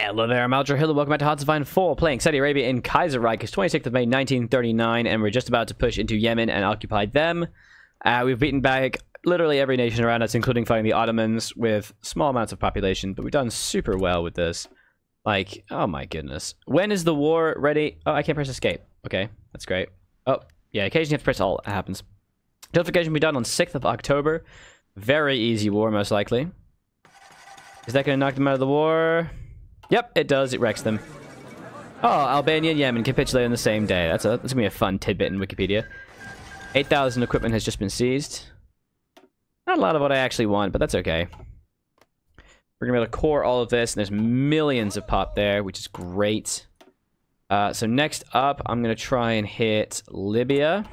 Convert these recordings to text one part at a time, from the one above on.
Hello there, I'm Alger Hill, welcome back to HOI4, playing Saudi Arabia in Kaiserreich. It's 26th of May 1939, and we're just about to push into Yemen and occupy them. We've beaten back literally every nation around us, including fighting the Ottomans with small amounts of population, but we've done super well with this. Like, oh my goodness. When is the war ready? Oh, I can't press escape. Okay, that's great. Oh, yeah, occasionally you have to press alt, it happens. Notification will be done on 6th of October. Very easy war, most likely. Is that going to knock them out of the war? Yep, it does. It wrecks them. Oh, Albania and Yemen capitulate on the same day. That's going to be a fun tidbit in Wikipedia. 8,000 equipment has just been seized. Not a lot of what I actually want, but that's okay. We're going to be able to core all of this, and there's millions of pop there, which is great. So next up, I'm going to try and hit Libya.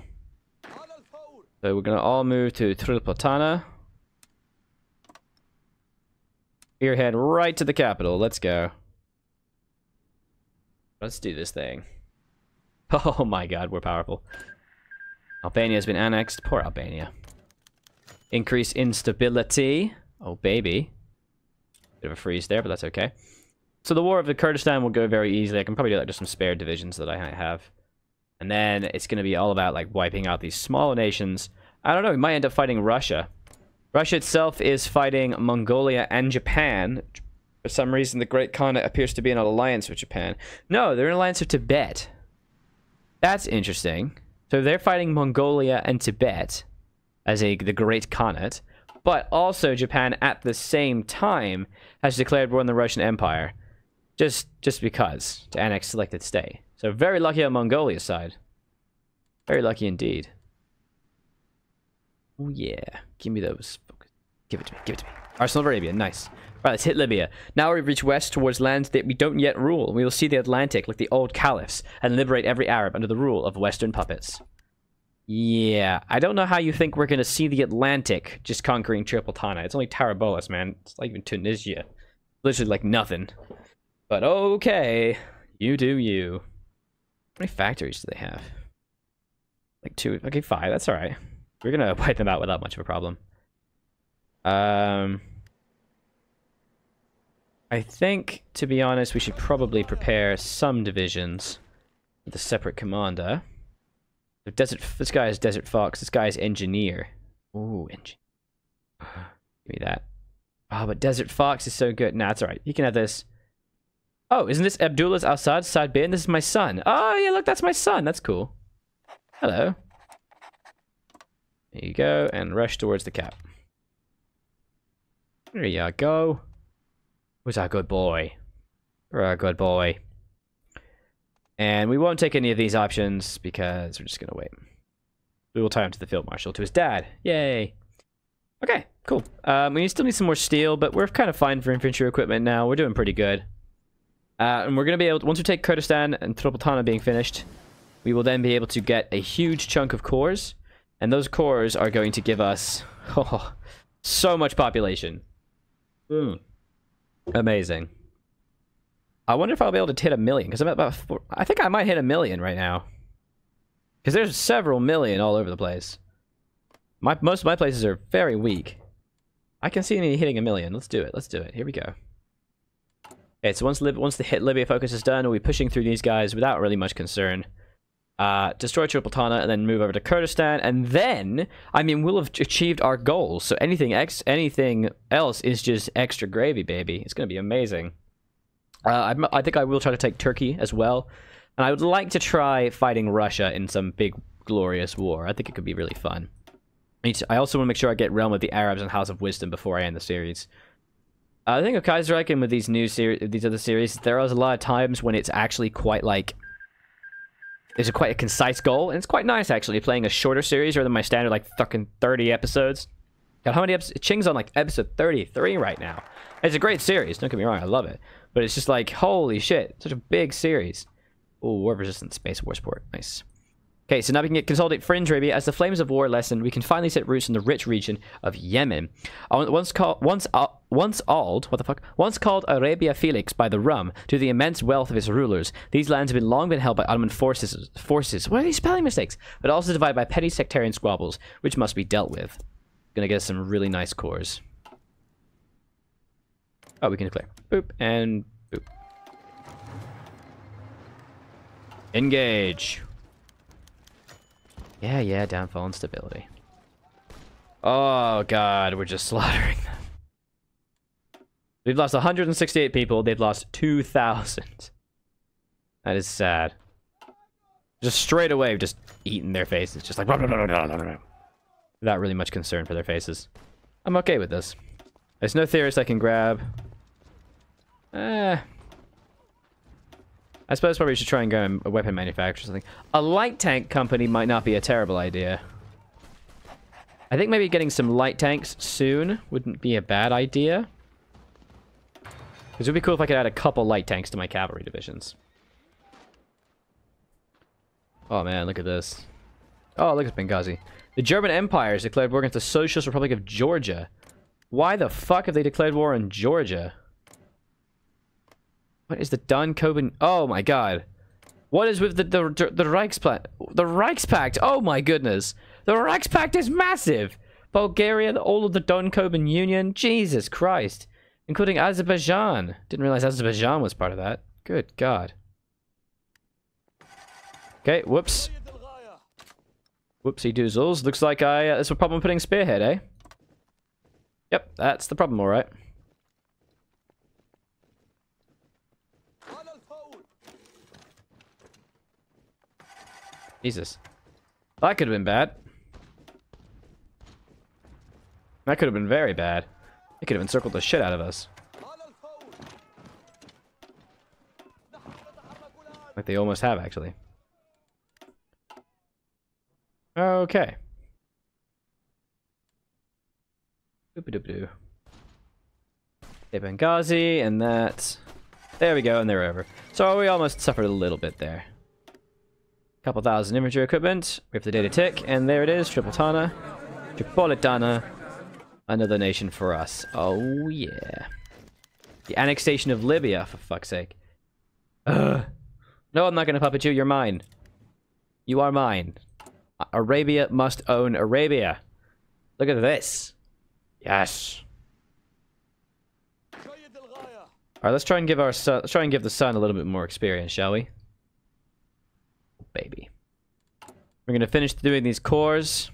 So we're going to all move to Tripolitana. Spearhead right to the capital. Let's go. Let's do this thing. Oh my god, we're powerful. Albania has been annexed. Poor Albania. Increase instability. Oh, baby. Bit of a freeze there, but that's okay. So the war of the Kurdistan will go very easily. I can probably do like just some spare divisions that I have. And then it's going to be all about like wiping out these smaller nations. I don't know, we might end up fighting Russia. Russia itself is fighting Mongolia and Japan. For some reason, the Great Khanate appears to be in an alliance with Japan. No, they're in an alliance with Tibet. That's interesting. So they're fighting Mongolia and Tibet as the Great Khanate. But also Japan at the same time has declared war on the Russian Empire. Just because, to annex selected state. So very lucky on Mongolia's side. Very lucky indeed. Oh yeah, give me those. Give it to me, give it to me. Arsenal of Arabia, nice. Right, let's hit Libya. Now we reach west towards lands that we don't yet rule. We will see the Atlantic like the old caliphs and liberate every Arab under the rule of Western puppets. Yeah, I don't know how you think we're going to see the Atlantic just conquering Tripolitana. It's only Tarabolis, man. It's like even Tunisia. Literally like nothing. But okay, you do you. How many factories do they have? Like 2. Okay, 5. That's all right. We're going to wipe them out without much of a problem. I think, to be honest, we should probably prepare some divisions with a separate commander. This guy is Desert Fox. This guy is Engineer. Ooh, Engineer. Give me that. Oh, but Desert Fox is so good. Nah, it's alright. You can have this. Oh, isn't this Abdullah's Al-Sad side bin? This is my son. Oh, yeah, look, that's my son. That's cool. Hello. There you go, and rush towards the cap. There you go. Who's our good boy? We're our good boy. And we won't take any of these options because we're just going to wait. We will tie him to the field marshal, to his dad. Yay. Okay, cool. We still need some more steel, but we're kind of fine for infantry equipment now. We're doing pretty good. And we're going to be able to, once we take Kurdistan and Tripolitana being finished, we will then be able to get a huge chunk of cores. And those cores are going to give us so much population. Amazing. I wonder if I'll be able to hit 1 million, because I'm at about 4. I think I might hit 1 million right now. Because there's several million all over the place. Most of my places are very weak. I can see me hitting 1 million. Let's do it. Let's do it. Here we go. Okay, so once the hit Libya focus is done, we'll be pushing through these guys without really much concern. Destroy Tripolitana and then move over to Kurdistan, and then I mean we'll have achieved our goals. So anything else is just extra gravy, baby. It's gonna be amazing. I think I will try to take Turkey as well, and I would like to try fighting Russia in some big glorious war. I think it could be really fun. I also want to make sure I get Realm of the Arabs and House of Wisdom before I end the series. I think of Kaiserreich and with these other series, there is a lot of times when it's actually quite like. There's quite a concise goal, and it's quite nice, actually, playing a shorter series rather than my standard, like, fucking 30 episodes. God, how many episodes? Ching's on, like, episode 33 right now. It's a great series, don't get me wrong, I love it. But it's just like, holy shit, such a big series. Ooh, war-resistant space war sport, nice. Okay, so now we can consolidate Fringe Arabia. As the flames of war lessen, we can finally set roots in the rich region of Yemen. Once called Arabia Felix by the rum, due to the immense wealth of its rulers, these lands have long been held by Ottoman forces. What are these spelling mistakes? But also divided by petty sectarian squabbles, which must be dealt with. Gonna get some really nice cores. Oh, we can declare. Boop and boop. Engage. Yeah, yeah, downfall and stability. Oh, God, we're just slaughtering them. We've lost 168 people. They've lost 2,000. That is sad. Just straight away, just eating their faces. Just like... without really much concern for their faces. I'm okay with this. There's no theorist I can grab. I suppose probably should try and go a weapon manufacturer or something. A light tank company might not be a terrible idea. I think maybe getting some light tanks soon wouldn't be a bad idea. Because it would be cool if I could add a couple light tanks to my cavalry divisions. Oh man, look at this. Oh, look at Benghazi. The German Empire has declared war against the Socialist Republic of Georgia. Why the fuck have they declared war on Georgia? What is the Donkoban? Oh my god. What is with the Reichspakt? The Reichspakt! Oh my goodness. The Reichspakt is massive! Bulgaria, all of the Donkoban Union. Jesus Christ. Including Azerbaijan. Didn't realize Azerbaijan was part of that. Good god. Okay, whoops. Whoopsie doozles. Looks like that's a problem putting spearhead, eh? Yep, that's the problem, alright. Jesus. That could have been bad. That could have been very bad. It could have encircled the shit out of us. Like they almost have, actually. Okay. Doop-a-doop-doo. Benghazi, and that... There we go, and they're over. So we almost suffered a little bit there. Couple thousand infantry equipment. We have the data tick, and there it is, Tripolitana. Tripolitana. Another nation for us. Oh, yeah. The annexation of Libya, for fuck's sake. Ugh. No, I'm not gonna puppet you, you're mine. You are mine. Arabia must own Arabia. Look at this. Yes. Alright, let's try and give the sun a little bit more experience, shall we? Baby. We're gonna finish doing these cores.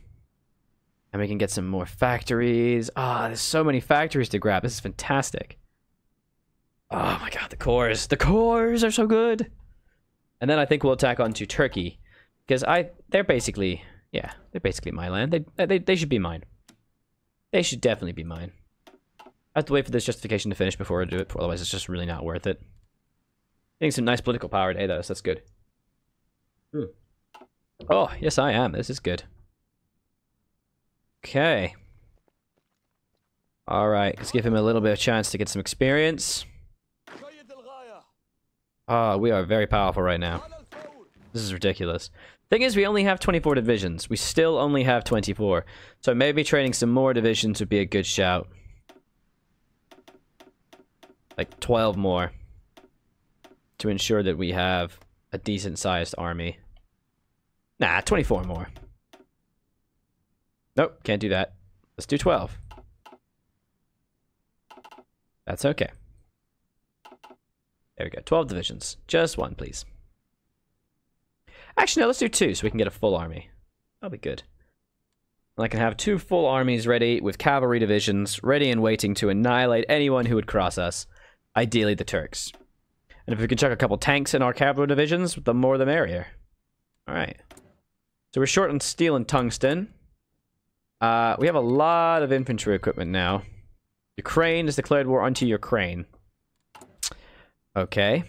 And we can get some more factories. Ah, there's so many factories to grab. This is fantastic. Oh my god, the cores. The cores are so good. And then I think we'll attack onto Turkey. Because they're basically, yeah, they're basically my land. They should be mine. They should definitely be mine. I have to wait for this justification to finish before I do it, otherwise it's just really not worth it. Getting some nice political power today, though, so that's good. Oh, yes I am. This is good. Okay. Alright, let's give him a little bit of chance to get some experience. Oh, we are very powerful right now. This is ridiculous. Thing is, we only have 24 divisions. We still only have 24. So maybe training some more divisions would be a good shout. Like 12 more. To ensure that we have a decent-sized army. Nah, 24 more. Nope, can't do that. Let's do 12. That's okay. There we go. 12 divisions. Just one, please. Actually, no, let's do 2 so we can get a full army. That'll be good. And I can have 2 full armies ready with cavalry divisions ready and waiting to annihilate anyone who would cross us. Ideally, the Turks. And if we can chuck a couple tanks in our cavalry divisions, the more the merrier. Alright. So we're short on steel and tungsten. We have a lot of infantry equipment now. Ukraine has declared war onto Ukraine. Okay.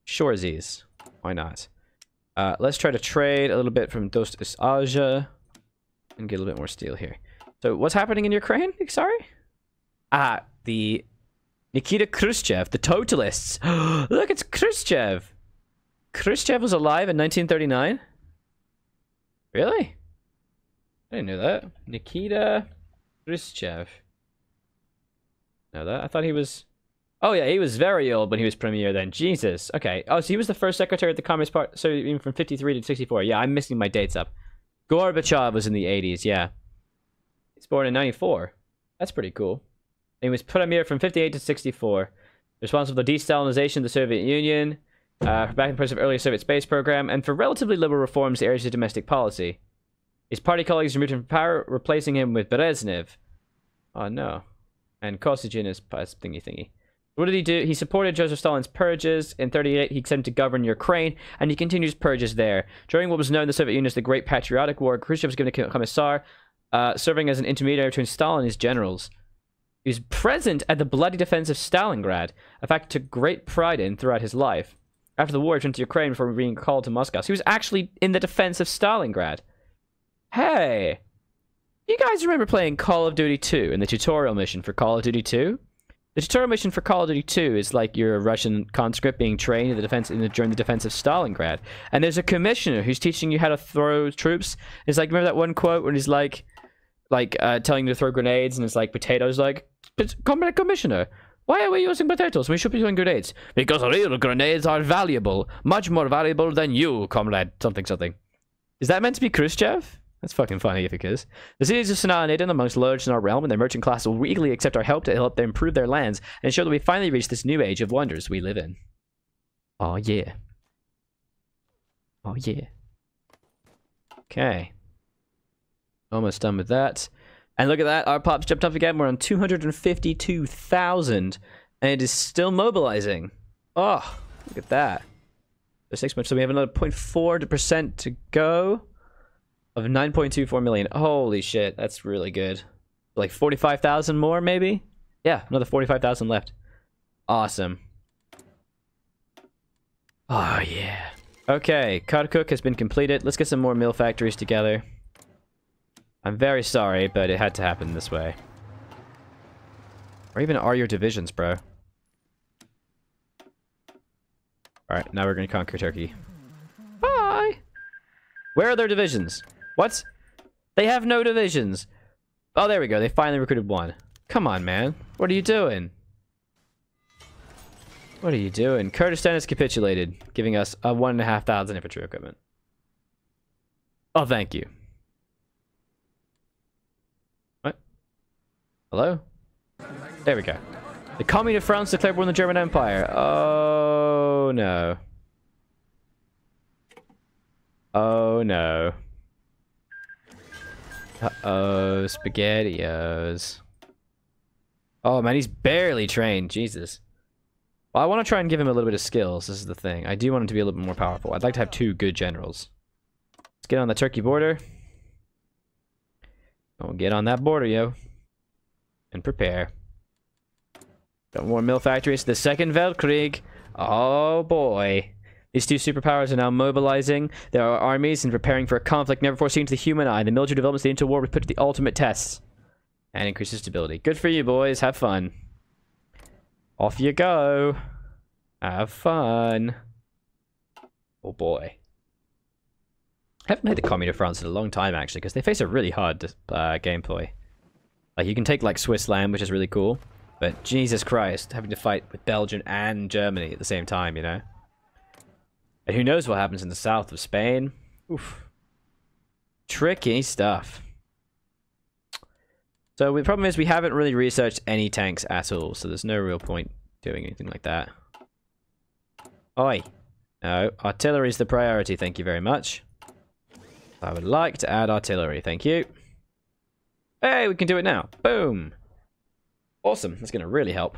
Shoresies. Why not? Let's try to trade a little bit from Dost Asia and get a little bit more steel here. So what's happening in Ukraine? Sorry? The Nikita Khrushchev, the totalists. Look, it's Khrushchev. Khrushchev was alive in 1939? Really? I didn't know that. Nikita Khrushchev. Know that? I thought he was... Oh yeah, he was very old when he was premier then. Jesus. Okay. Oh, so he was the first secretary of the Communist Party. So even from 53 to 64. Yeah, I'm missing my dates up. Gorbachev was in the 80s, yeah. He's born in 94. That's pretty cool. And he was premier from 58 to 64. Responsible for the de-Stalinization of the Soviet Union. For back in the place of earlier Soviet space program, and for relatively liberal reforms to areas of domestic policy. His party colleagues removed him from power, replacing him with Brezhnev. Oh no. And Kosygin is thingy. What did he do? He supported Joseph Stalin's purges. In 1938, he sent to govern Ukraine, and he continues purges there. During what was known in the Soviet Union as the Great Patriotic War, Khrushchev was given a commissar, serving as an intermediary between Stalin and his generals. He was present at the bloody defense of Stalingrad, a fact he took great pride in throughout his life. After the war, he went to Ukraine before being called to Moscow. So he was actually in the defense of Stalingrad. Hey! You guys remember playing Call of Duty 2 and the tutorial mission for Call of Duty 2? The tutorial mission for Call of Duty 2 is like you're a Russian conscript being trained in the defense during the defense of Stalingrad. And there's a commissioner who's teaching you how to throw troops. It's like, remember that one quote when he's like telling you to throw grenades, and it's like potatoes, like, Comrade Commissioner, why are we using potatoes? We should be using grenades. Because real grenades are valuable. Much more valuable than you, comrade. Something, something. Is that meant to be Khrushchev? That's fucking funny if it is. The cities of Sanaa and Aden, amongst large in our realm, and their merchant class will eagerly accept our help to help them improve their lands and ensure that we finally reach this new age of wonders we live in. Oh yeah. Oh yeah. Okay. Almost done with that. And look at that, our pop's jumped up again. We're on 252,000. And it is still mobilizing. Oh, look at that. There's 6 months, so we have another 0.4% to go. Of 9.24 million. Holy shit, that's really good. Like 45,000 more, maybe? Yeah, another 45,000 left. Awesome. Oh, yeah. Okay, Kharkuk has been completed. Let's get some more mill factories together. I'm very sorry, but it had to happen this way. Where even are your divisions, bro? Alright, now we're gonna conquer Turkey. Bye! Where are their divisions? What? They have no divisions. Oh, there we go. They finally recruited one. Come on, man. What are you doing? What are you doing? Kurdistan has capitulated, giving us a 1,500 infantry equipment. Oh, thank you. What? Hello? There we go. The Commune of France declared war on the German Empire. Oh, no. Oh, no. Uh-oh, SpaghettiOs. Oh, man, he's barely trained. Jesus. Well, I want to try and give him a little bit of skills. This is the thing. I do want him to be a little bit more powerful. I'd like to have 2 good generals. Let's get on the Turkey border. Oh, get on that border, yo. And prepare. Got more mill factories. The Second Weltkrieg. Oh, boy. These 2 superpowers are now mobilizing their armies and preparing for a conflict never foreseen to the human eye. The military developments leading to war was put to the ultimate tests. And increases stability. Good for you, boys. Have fun. Off you go. Have fun. Oh, boy. I haven't played the Commune of France in a long time, actually, because they face a really hard gameplay. Like, you can take, like, Swiss land, which is really cool. But, Jesus Christ, having to fight with Belgium and Germany at the same time, you know? And who knows what happens in the south of Spain. Oof. Tricky stuff. So the problem is we haven't really researched any tanks at all, so there's no real point doing anything like that. Oi. No, artillery's the priority, thank you very much. I would like to add artillery, thank you. Hey, we can do it now. Boom. Awesome, that's going to really help.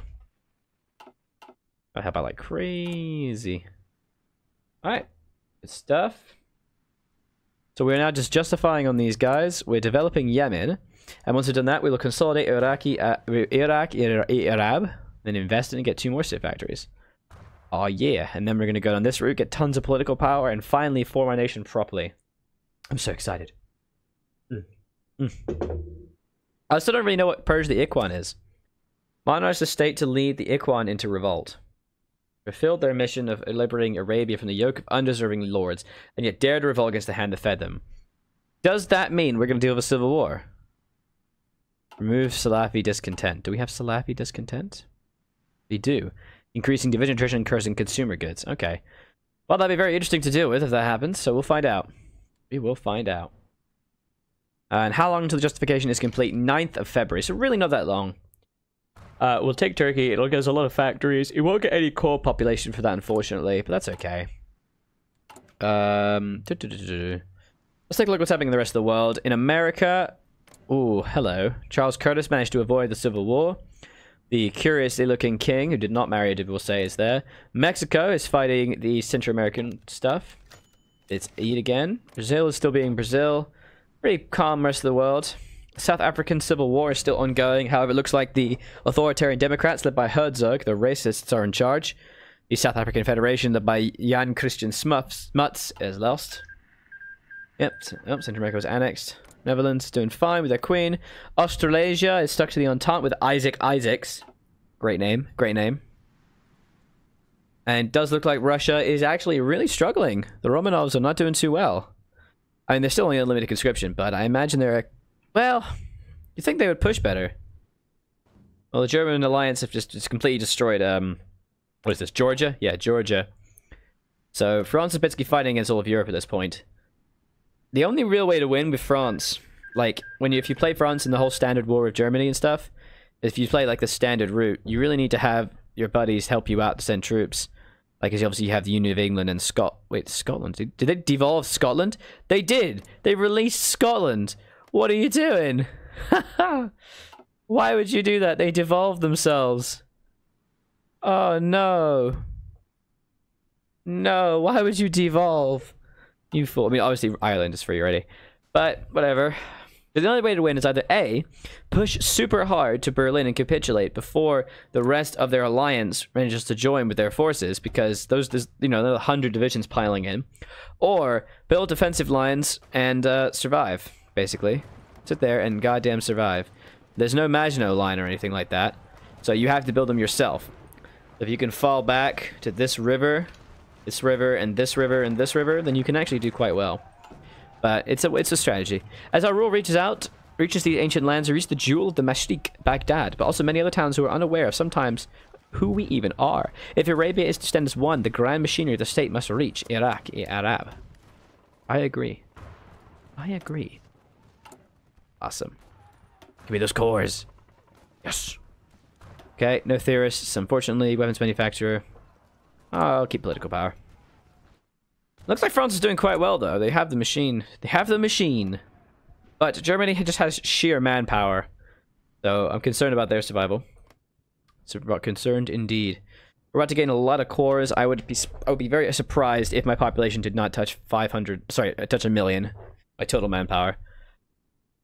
That'll help out like crazy. Alright, good stuff. So we're now just justifying on these guys. We're developing Yemen. And once we've done that, we will consolidate Iraq, Arab, then invest in and get 2 more ship factories. Oh yeah, and then we're going to go down this route, get tons of political power, and finally form our nation properly. I'm so excited. I still don't really know what Purge the Ikhwan is. Monarchs the state to lead the Ikhwan into revolt. Fulfilled their mission of liberating Arabia from the yoke of undeserving lords, and yet dared to revolt against the hand that fed them. Does that mean we're going to deal with a civil war? Remove Salafi discontent. Do we have Salafi discontent? We do. Increasing division, attrition, and cursing consumer goods. Okay. Well, that'd be very interesting to deal with if that happens, so we'll find out. We will find out. And how long until the justification is complete? 9th of February, so really not that long. We'll take Turkey. It'll give us a lot of factories. It won't get any core population for that, unfortunately, but that's okay. Let's take a look at what's happening in the rest of the world. In America, ooh, hello. Charles Curtis managed to avoid the Civil War. The curiously looking king, who did not marry a divorcee, is there. Mexico is fighting the Central American stuff. It's eat again. Brazil is still being Brazil. Pretty calm rest of the world. South African Civil War is still ongoing. However, it looks like the authoritarian Democrats, led by Herzog, the racists, are in charge. The South African Federation, led by Jan Christian Smuts, is lost. Yep, Central America was annexed. Netherlands doing fine with their queen. Australasia is stuck to the Entente with Isaac Isaacs. Great name, great name. And it does look like Russia is actually really struggling. The Romanovs are not doing too well. I mean, they're still only unlimited conscription, but I imagine they're... Well, you'd think they would push better. Well, the German alliance have just completely destroyed, what is this, Georgia? Yeah, Georgia. So, France is basically fighting against all of Europe at this point. The only real way to win with France, like, if you play France in the whole standard war with Germany and stuff, if you play, like, the standard route, you really need to have your buddies help you out to send troops. Like, because obviously you have the Union of England and Scotland. Did they devolve Scotland? They did! They released Scotland! What are you doing? Why would you do that? They devolved themselves. Oh, no. No, why would you devolve? You fool. I mean, obviously, Ireland is free already. But, whatever. The only way to win is either A, push super hard to Berlin and capitulate before the rest of their alliance manages to join with their forces, because there's 100 divisions piling in. Or, build defensive lines and survive, basically. Sit there and goddamn survive. There's no Maginot Line or anything like that. So you have to build them yourself. If you can fall back to this river, and this river, and this river, then you can actually do quite well. But it's a strategy. As our rule reaches the ancient lands, we reach the jewel of the Mashriq, Baghdad, but also many other towns who are unaware of sometimes who we even are. If Arabia is to stand as one, the grand machinery of the state must reach Iraq, Arab. I agree. I agree. Awesome. Give me those cores. Yes. Okay, no theorists, unfortunately. Weapons manufacturer. I'll keep political power. Looks like France is doing quite well, though. They have the machine. They have the machine. But Germany just has sheer manpower. So I'm concerned about their survival. Concerned indeed. We're about to gain a lot of cores. I would be very surprised if my population did not touch 500. Sorry, touch 1 million. My total manpower.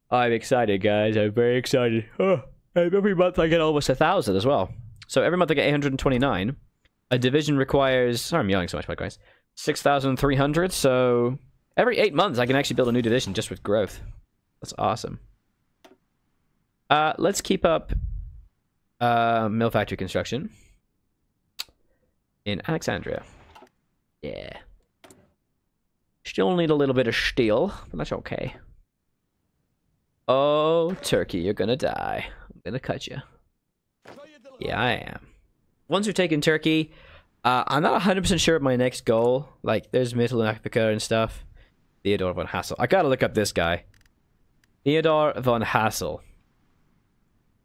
I'm excited, guys. I'm very excited. Oh, every month I get almost 1,000 as well. So every month I get 829. A division requires... Sorry, I'm yelling so much, by the way. 6,300. So every 8 months I can actually build a new division just with growth. That's awesome. Let's keep up mill factory construction in Alexandria. Yeah. Still need a little bit of steel, but that's okay. Oh, Turkey, you're gonna die. I'm gonna cut you. Yeah, I am. Once we've taken Turkey, I'm not 100% sure of my next goal. Like, there's Middle Africa and stuff. Theodore von Hassel. I gotta look up this guy. Theodore von Hassel.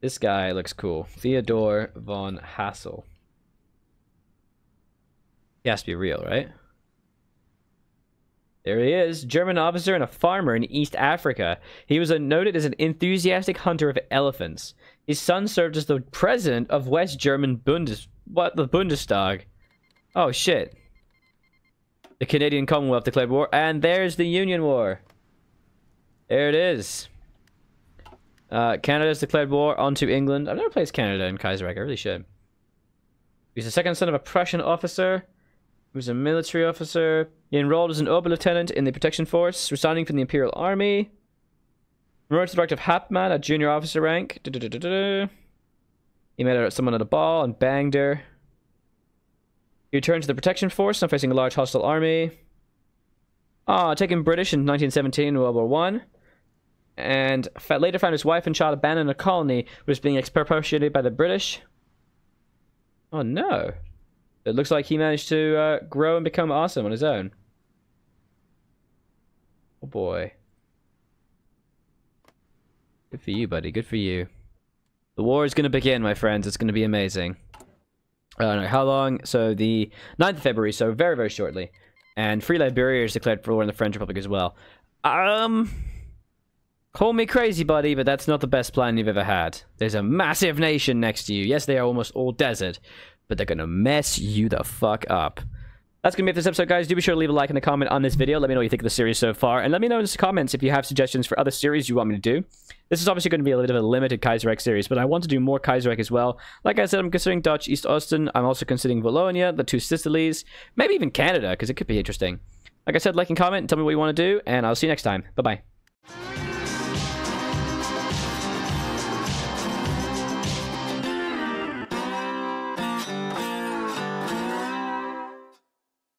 This guy looks cool. Theodore von Hassel. He has to be real, right? There he is. German officer and a farmer in East Africa. He was noted as an enthusiastic hunter of elephants. His son served as the president of West German the Bundestag. Oh, shit. The Canadian Commonwealth declared war. And there's the Union War. There it is. Canada's declared war onto England. I've never played Canada in Kaiserreich. I really should. He's the second son of a Prussian officer. He was a military officer. He enrolled as an Oberlieutenant in the Protection Force, resigning from the Imperial Army. Promoted to the rank of Hauptmann at junior officer rank. He met someone at a ball and banged her. He returned to the Protection Force, now facing a large hostile army. Taken British in 1917 in World War One. And later found his wife and child abandoned in a colony, was being expropriated by the British. Oh no. It looks like he managed to grow and become awesome on his own. Oh boy. Good for you, buddy. Good for you. The war is going to begin, my friends. It's going to be amazing. I don't know how long. So the 9th of February, so very, very shortly. And Free Liberia has declared war in the French Republic as well. Call me crazy, buddy, but that's not the best plan you've ever had. There's a massive nation next to you. Yes, they are almost all desert, but they're going to mess you the fuck up. That's going to be it for this episode, guys. Do be sure to leave a like and a comment on this video. Let me know what you think of the series so far. And let me know in the comments if you have suggestions for other series you want me to do. This is obviously going to be a little bit of a limited Kaiserreich series, but I want to do more Kaiserreich as well. Like I said, I'm considering Dutch East Ostend. I'm also considering Wallonia, the two Sicilies, maybe even Canada, because it could be interesting. Like I said, like and comment, tell me what you want to do, and I'll see you next time. Bye-bye.